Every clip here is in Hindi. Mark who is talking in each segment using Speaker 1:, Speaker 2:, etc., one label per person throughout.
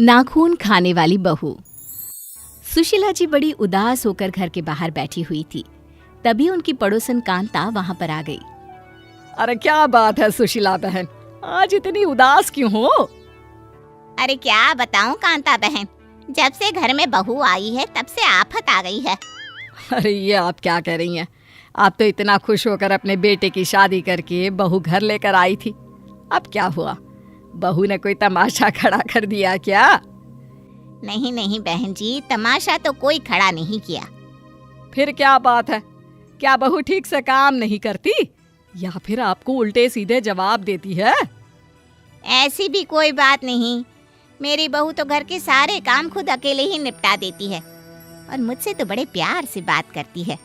Speaker 1: नाखून खाने वाली बहू। सुशीला जी बड़ी उदास होकर घर के बाहर बैठी हुई थी। तभी उनकी पड़ोसन कांता वहां पर आ गई।
Speaker 2: अरे क्या बात है सुशीला बहन, आज इतनी उदास क्यों हो?
Speaker 3: अरे क्या बताऊं कांता बहन, जब से घर में बहू आई है तब से आफत आ गई है।
Speaker 2: अरे ये आप क्या कह रही हैं? आप तो इतना खुश होकर अपने बेटे की शादी करके बहू घर लेकर आई थी। अब क्या हुआ? बहू ने कोई तमाशा खड़ा कर दिया क्या?
Speaker 3: नहीं नहीं बहन जी, तमाशा तो कोई खड़ा नहीं किया।
Speaker 2: फिर क्या बात है? क्या बहू ठीक से काम नहीं करती या फिर आपको उल्टे सीधे जवाब देती है?
Speaker 3: ऐसी भी कोई बात नहीं, मेरी बहू तो घर के सारे काम खुद अकेले ही निपटा देती है और मुझसे तो बड़े प्यार से बात करती है।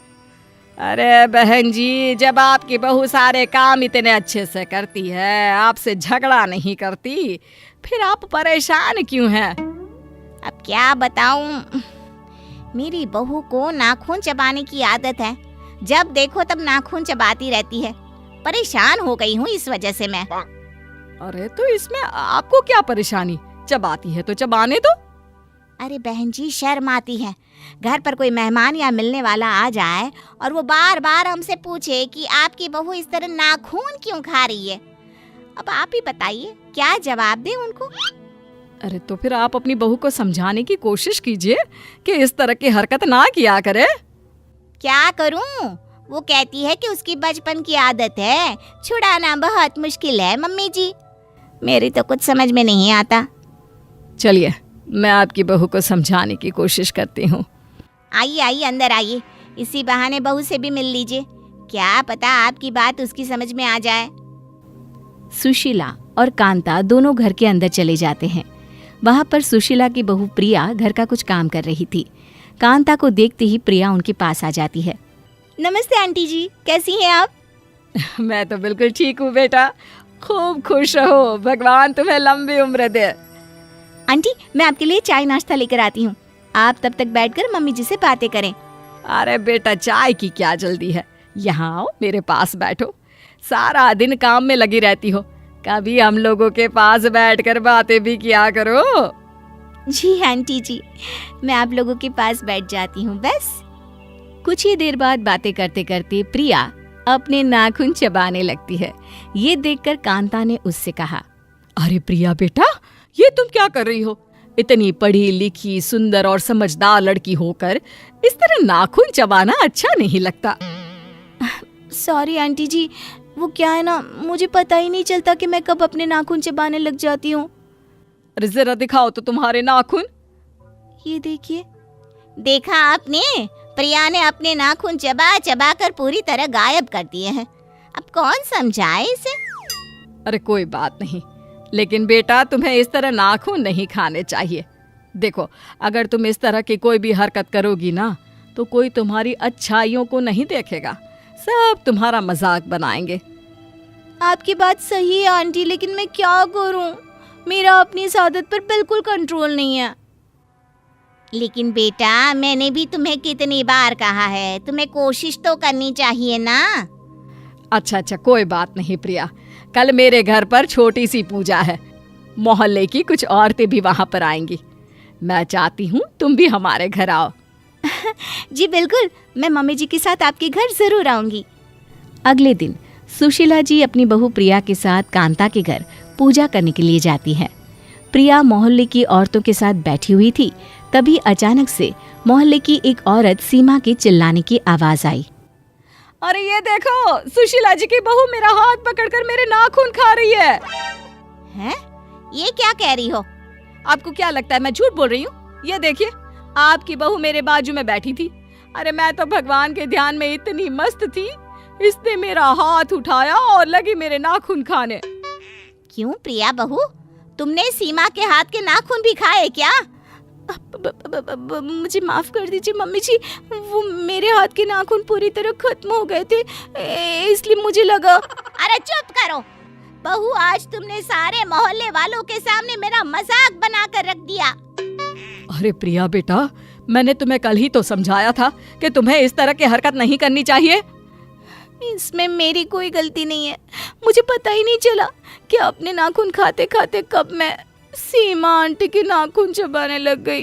Speaker 2: अरे बहन जी, जब आपकी बहू सारे काम इतने अच्छे से करती है, आपसे झगड़ा नहीं करती, फिर आप परेशान क्यों हैं?
Speaker 3: अब क्या बताऊं, मेरी बहू को नाखून चबाने की आदत है। जब देखो तब नाखून चबाती रहती है। परेशान हो गई हूँ इस वजह से मैं।
Speaker 2: अरे तो इसमें आपको क्या परेशानी? चबाती है तो चबाने दो।
Speaker 3: अरे बहन जी, शर्म आती है। घर पर कोई मेहमान या मिलने वाला आ जाए और वो बार बार हमसे पूछे कि आपकी बहू इस तरह नाखून क्यों खा रही है। अब आप ही बताइए क्या जवाब दें उनको।
Speaker 2: अरे तो फिर आप अपनी बहू को समझाने की कोशिश कीजिए कि इस तरह की हरकत ना किया करे।
Speaker 3: क्या करूं? वो कहती है कि उसकी बचपन की आदत है, छुड़ाना बहुत मुश्किल है मम्मी जी। मेरी तो कुछ समझ में नहीं आता।
Speaker 2: चलिए, मैं आपकी बहू को समझाने की कोशिश करती हूँ।
Speaker 3: आइए आइए, अंदर आइए, इसी बहाने बहू से भी मिल लीजिए। क्या पता आपकी बात उसकी समझ में आ जाए।
Speaker 1: सुशीला और कांता दोनों घर के अंदर चले जाते हैं। वहां पर सुशीला की बहू प्रिया घर का कुछ काम कर रही थी। कांता को देखते ही प्रिया उनके पास आ जाती है।
Speaker 3: नमस्ते आंटी जी, कैसी हैं आप?
Speaker 2: मैं तो बिल्कुल ठीक हूँ बेटा, खूब खुश रहो, भगवान तुम्हें लंबी उम्र दे।
Speaker 3: आंटी, मैं आपके लिए चाय नाश्ता लेकर आती हूँ। आप तब तक बैठकर मम्मी जी से बातें करें।
Speaker 2: अरे बेटा, चाय की क्या जल्दी है, यहाँ आओ, मेरे पास बैठो। सारा दिन काम में लगी रहती हो, कभी हम लोगों के पास बैठकर बातें भी किया करो।
Speaker 3: जी आंटी जी, मैं आप लोगों के पास बैठ जाती हूँ बस।
Speaker 1: कुछ ही देर बाद बातें करते करते प्रिया अपने नाखून चबाने लगती है। ये देखकर कांता ने उससे कहा,
Speaker 2: अरे प्रिया बेटा, ये तुम क्या कर रही हो? इतनी पढ़ी लिखी सुंदर और समझदार लड़की होकर इस तरह नाखून चबाना अच्छा नहीं लगता।
Speaker 3: सॉरी आंटी जी, वो क्या है ना, मुझे पता ही नहीं चलता कि मैं कब अपने नाखून चबाने लग जाती हूँ।
Speaker 2: अरे जरा दिखाओ तो तुम्हारे नाखून।
Speaker 3: ये देखिए। देखा आपने, प्रिया ने अपने नाखून चबा चबा कर पूरी तरह गायब कर दिए हैं। अब कौन समझाए इसे?
Speaker 2: अरे कोई बात नहीं, लेकिन बेटा तुम्हें इस तरह नाखून नहीं खाने चाहिए। देखो, अगर तुम इस तरह की कोई भी हरकत करोगी ना, तो कोई तुम्हारी अच्छाइयों को नहीं देखेगा, सब तुम्हारा मजाक बनाएंगे।
Speaker 3: आपकी बात सही है आंटी, लेकिन मैं क्या करूं? मेरा अपनी इस आदत पर बिल्कुल कंट्रोल नहीं है। लेकिन बेटा, मैंने भी तुम्हें कितनी बार कहा है, तुम्हें कोशिश तो करनी चाहिए ना।
Speaker 2: अच्छा, कोई बात नहीं प्रिया, कल मेरे घर पर छोटी सी पूजा है, मोहल्ले की कुछ औरतें भी वहां पर आएंगी। मैं चाहती हूँ तुम भी हमारे घर आओ।
Speaker 3: जी बिल्कुल, मैं मम्मी जी के साथ आपके घर जरूर आऊंगी।
Speaker 1: अगले दिन सुशीला जी अपनी बहू प्रिया के साथ कांता के घर पूजा करने के लिए जाती है। प्रिया मोहल्ले की औरतों के साथ बैठी हुई थी। तभी अचानक से मोहल्ले की एक औरत सीमा के चिल्लाने की आवाज आई।
Speaker 2: अरे ये देखो, सुशीला जी की बहू मेरा हाथ पकड़कर मेरे नाखून खा रही है।
Speaker 3: हैं? ये क्या कह रही हो?
Speaker 2: आपको क्या लगता है मैं झूठ बोल रही हूँ? ये देखिए, आपकी बहू मेरे बाजू में बैठी थी। अरे मैं तो भगवान के ध्यान में इतनी मस्त थी, इसने मेरा हाथ उठाया और लगी मेरे नाखून खाने।
Speaker 3: क्यों प्रिया बहू, तुमने सीमा के हाथ के नाखून भी खाए क्या? मुझे माफ कर दीजिए मम्मी जी, वो मेरे हाथ के नाखून पूरी तरह खत्म हो गए थे, इसलिए मुझे लगा। अरे चुप करो बहू, आज तुमने सारे मोहल्ले वालों के सामने मेरा मजाक बनाकर रख दिया।
Speaker 2: अरे प्रिया बेटा, मैंने तुम्हें कल ही तो समझाया था कि तुम्हें इस तरह की हरकत नहीं करनी चाहिए।
Speaker 3: इसमें मेरी कोई गलती नहीं है, मुझे पता ही नहीं चला कि अपने नाखून खाते खाते कब मैं
Speaker 2: सीमा आंटी की नाखून चबाने लग गई।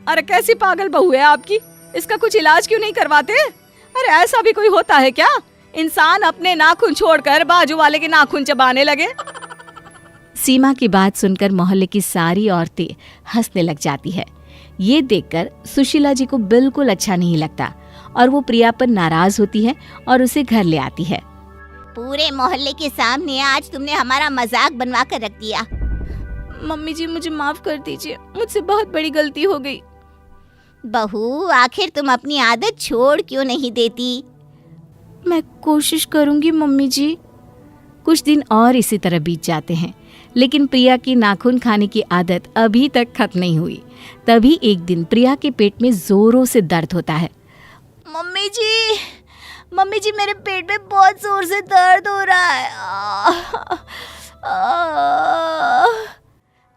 Speaker 2: अरे कैसी पागल बहू है आपकी, इसका कुछ इलाज क्यों नहीं करवाते? अरे ऐसा भी कोई होता है क्या, इंसान अपने नाखून छोड़कर बाजू वाले के नाखून चबाने लगे?
Speaker 1: सीमा की बात सुनकर मोहल्ले की सारी औरतें हंसने लग जाती है। ये देखकर सुशीला जी को बिल्कुल अच्छा नहीं लगता और वो प्रिया पर नाराज होती है और उसे घर ले आती है।
Speaker 3: पूरे मोहल्ले के सामने आज तुमने हमारा मजाक बनवा कर रख दिया।
Speaker 2: मम्मी जी मुझे माफ कर दीजिए, मुझसे बहुत बड़ी गलती हो गई।
Speaker 3: बहू, आखिर तुम अपनी आदत छोड़ क्यों नहीं देती?
Speaker 1: मैं कोशिश करूंगी मम्मी जी। कुछ दिन और इसी तरह बीत जाते हैं, लेकिन प्रिया की नाखून खाने की आदत अभी तक खत्म नहीं हुई। तभी एक दिन प्रिया के पेट में जोरों से दर्द होता है।
Speaker 3: मम्मी जी मेरे पेट में बहुत जोर से दर्द हो रहा है।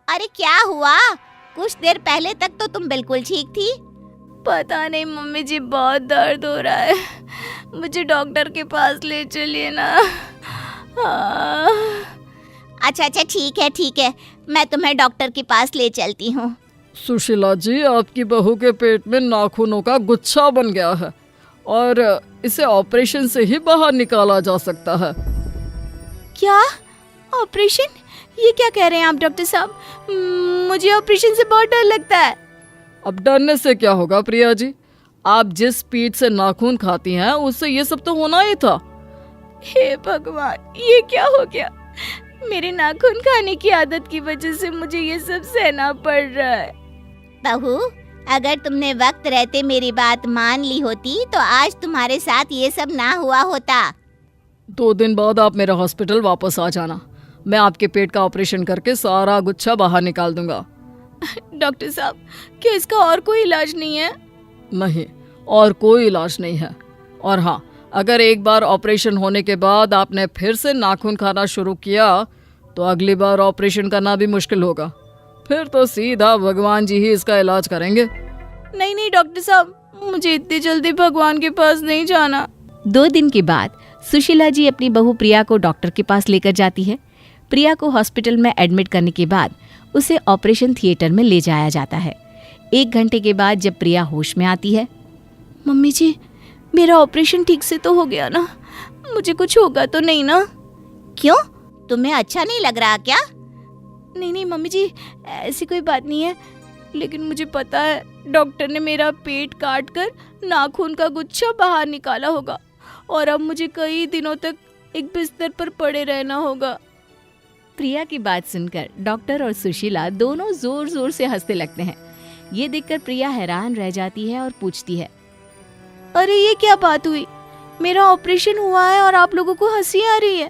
Speaker 3: अरे क्या हुआ? कुछ देर पहले तक तो तुम बिल्कुल ठीक थी।
Speaker 2: पता नहीं मम्मी जी, बहुत दर्द हो रहा है, मुझे डॉक्टर के पास ले चलिए ना।
Speaker 3: अच्छा ठीक है, मैं तुम्हें डॉक्टर के पास ले चलती हूँ।
Speaker 4: सुशीला जी, आपकी बहू के पेट में नाखूनों का गुच्छा बन गया है और इसे ऑपरेशन से ही बाहर निकाला जा सकता है।
Speaker 2: क्या ऑपरेशन? ये क्या कह रहे हैं आप डॉक्टर साहब? मुझे ऑपरेशन से बहुत डर लगता है।
Speaker 4: अब डरने से क्या होगा प्रिया जी, आप जिस स्पीड से नाखून खाती हैं उससे ये सब तो होना ही था।
Speaker 2: हे भगवान, ये क्या हो गया? मेरे नाखून खाने की आदत की वजह से मुझे ये सब सहना पड़ रहा है।
Speaker 3: बहू, अगर तुमने वक्त रहते मेरी बात मान ली होती तो आज तुम्हारे साथ ये सब ना हुआ होता।
Speaker 4: 2 दिन बाद आप मेरे हॉस्पिटल वापस आ जाना, मैं आपके पेट का ऑपरेशन करके सारा गुच्छा बाहर निकाल दूंगा।
Speaker 2: डॉक्टर साहब, क्या इसका और कोई इलाज नहीं है?
Speaker 4: नहीं, और कोई इलाज नहीं है। और हाँ, अगर एक बार ऑपरेशन होने के बाद आपने फिर से नाखून खाना शुरू किया तो अगली बार ऑपरेशन करना भी मुश्किल होगा। फिर तो सीधा भगवान जी ही इसका इलाज करेंगे।
Speaker 2: नहीं डॉक्टर साहब, मुझे इतनी जल्दी भगवान के पास नहीं जाना।
Speaker 1: 2 दिन के बाद सुशीला जी अपनी बहू प्रिया को डॉक्टर के पास लेकर जाती है। प्रिया को हॉस्पिटल में एडमिट करने के बाद उसे ऑपरेशन थिएटर में ले जाया जाता है। 1 घंटे के बाद जब प्रिया होश में आती है।
Speaker 2: मम्मी जी, मेरा ऑपरेशन ठीक से तो हो गया ना? मुझे कुछ होगा तो नहीं ना?
Speaker 3: क्यों, तुम्हें अच्छा नहीं लग रहा क्या?
Speaker 2: नहीं मम्मी जी, ऐसी कोई बात नहीं है, लेकिन मुझे पता है डॉक्टर ने मेरा पेट काट कर नाखून का गुच्छा बाहर निकाला होगा और अब मुझे कई दिनों तक एक बिस्तर पर पड़े रहना होगा।
Speaker 1: प्रिया की बात सुनकर डॉक्टर और सुशीला दोनों जोर जोर से हंसने लगते हैं। ये देखकर प्रिया हैरान रह जाती है और पूछती है,
Speaker 2: अरे ये क्या बात हुई? मेरा ऑपरेशन हुआ है और आप लोगों को हंसी आ रही है।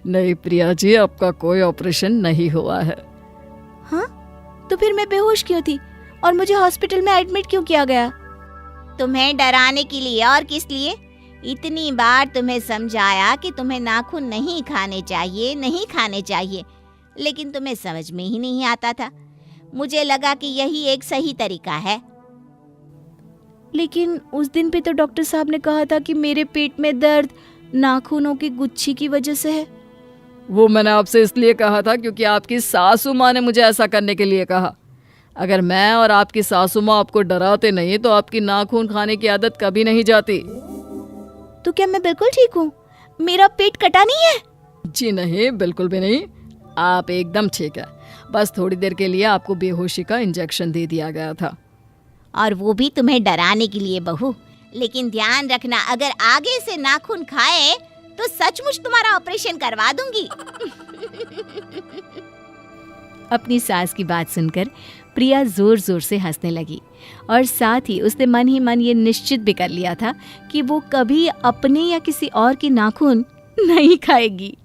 Speaker 4: नहीं प्रिया जी, आपका कोई ऑपरेशन नहीं हुआ है।
Speaker 2: हाँ, तो फिर मैं बेहोश क्यों थी और मुझे हॉस्पिटल में एडमिट क्यों किया गया?
Speaker 3: तुम्हें डराने के लिए, और किस लिए? इतनी बार तुम्हें समझाया कि तुम्हें नाखून नहीं खाने चाहिए, लेकिन तुम्हें समझ में ही नहीं आता था। मुझे लगा कि यही एक सही तरीका है।
Speaker 2: लेकिन उस दिन भी तो डॉक्टर साहब ने कहा था कि मेरे पेट में दर्द नाखूनों की गुच्छी की वजह से है।
Speaker 4: वो मैंने आपसे इसलिए कहा था क्योंकि आपकी सासू माँ ने मुझे ऐसा करने के लिए कहा। अगर मैं और आपकी सासू माँ आपको डराते नहीं तो आपकी नाखून खाने की आदत कभी नहीं जाती।
Speaker 2: तो क्या मैं बिल्कुल ठीक हूँ? मेरा पेट कटा नहीं है?
Speaker 4: जी नहीं, बिल्कुल भी नहीं, आप एकदम ठीक है। बस थोड़ी देर के लिए आपको बेहोशी का इंजेक्शन दे दिया गया था।
Speaker 3: और वो भी तुम्हें डराने के लिए बहू। लेकिन ध्यान रखना, अगर आगे से नाखून खाए तो सचमुच तुम्हारा ऑपरेशन करवा दूंगी।
Speaker 1: अपनी सास की बात सुनकर प्रिया जोर जोर से हंसने लगी और साथ ही उसने मन ही मन ये निश्चित भी कर लिया था कि वो कभी अपने या किसी और की नाखून नहीं खाएगी।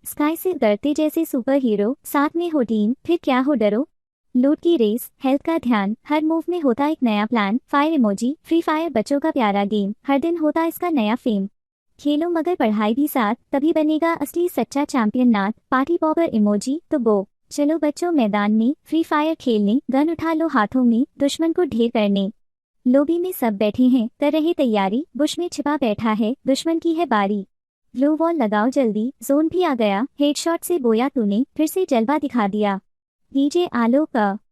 Speaker 5: स्काई से डरते जैसे सुपर हीरो, साथ में हो टीम, फिर क्या हो डरो। लूट की रेस, हेल्थ का ध्यान, हर मूव में होता एक नया plan. Fire emoji, free fire बच्चों का प्यारा गेम, हर दिन होता इसका नया फेम। खेलो मगर पढ़ाई भी साथ, तभी बनेगा असली सच्चा चैंपियन। नाथ पार्टी पॉपर इमोजी। तो गो चलो बच्चों मैदान में फ्री फायर खेलने, गन उठा लो हाथों में, दुश्मन को ढेर करने। लोबी में सब बैठे हैं, कर रहे तैयारी, बुश में छिपा बैठा है, दुश्मन की है बारी। ग्लो वॉल लगाओ जल्दी, जोन भी आ गया, हेडशॉट से बोया तूने, फिर से जलवा दिखा दिया। डीजे आलो का